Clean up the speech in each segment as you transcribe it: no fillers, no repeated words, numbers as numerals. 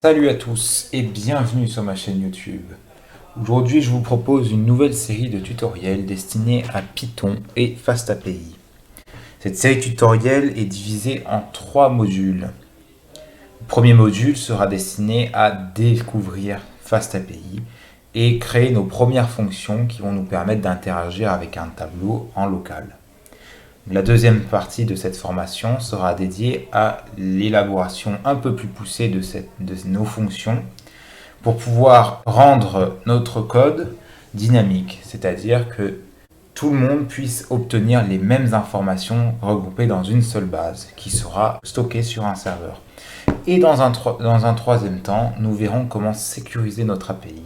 Salut à tous et bienvenue sur ma chaîne YouTube. Aujourd'hui, je vous propose une nouvelle série de tutoriels destinés à Python et FastAPI. Cette série tutoriel est divisée en trois modules. Le premier module sera destiné à découvrir FastAPI et créer nos premières fonctions qui vont nous permettre d'interagir avec un tableau en local. La deuxième partie de cette formation sera dédiée à l'élaboration un peu plus poussée de nos fonctions pour pouvoir rendre notre code dynamique, c'est-à-dire que tout le monde puisse obtenir les mêmes informations regroupées dans une seule base qui sera stockée sur un serveur. Et dans un troisième temps, nous verrons comment sécuriser notre API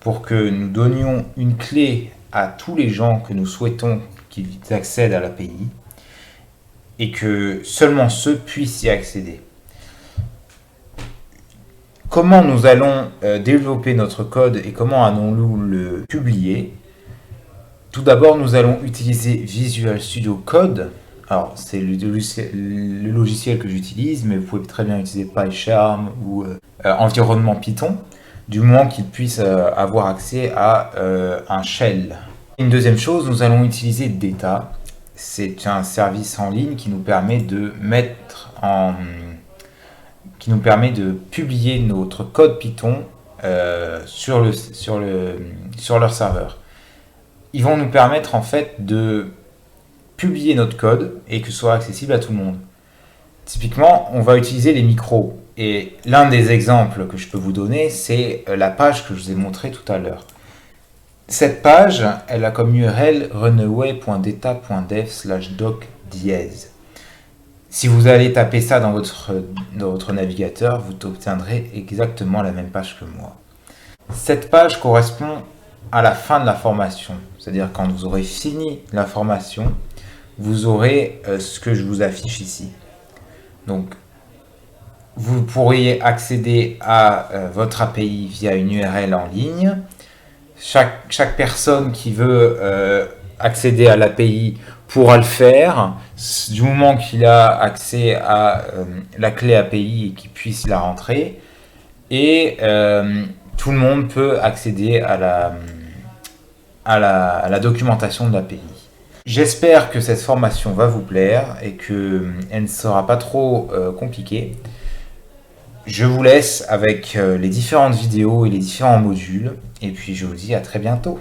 pour que nous donnions une clé à tous les gens que nous souhaitons qu'ils accèdent à l'API et que seulement ceux puissent y accéder. Comment nous allons développer notre code et comment allons-nous le publier? Tout d'abord, nous allons utiliser Visual Studio Code. Alors, c'est le logiciel que j'utilise, mais vous pouvez très bien utiliser PyCharm ou environnement Python, du moment qu'il puisse avoir accès à un shell. Une deuxième chose, nous allons utiliser Data. C'est un service en ligne qui nous permet de publier notre code Python sur leur serveur. Ils vont nous permettre en fait de publier notre code et que ce soit accessible à tout le monde. Typiquement, on va utiliser les micros. Et l'un des exemples que je peux vous donner, c'est la page que je vous ai montrée tout à l'heure. Cette page, elle a comme URL runaway.data.dev/doc dièse. Si vous allez taper ça dans votre navigateur, vous obtiendrez exactement la même page que moi. Cette page correspond à la fin de la formation, c'est-à-dire quand vous aurez fini la formation, vous aurez ce que je vous affiche ici. Donc, vous pourriez accéder à votre API via une URL en ligne. Chaque personne qui veut accéder à l'API pourra le faire du moment qu'il a accès à la clé API et qu'il puisse la rentrer. Et tout le monde peut accéder à la documentation de l'API. J'espère que cette formation va vous plaire et qu'elle ne sera pas trop compliquée. Je vous laisse avec les différentes vidéos et les différents modules. Et puis je vous dis à très bientôt.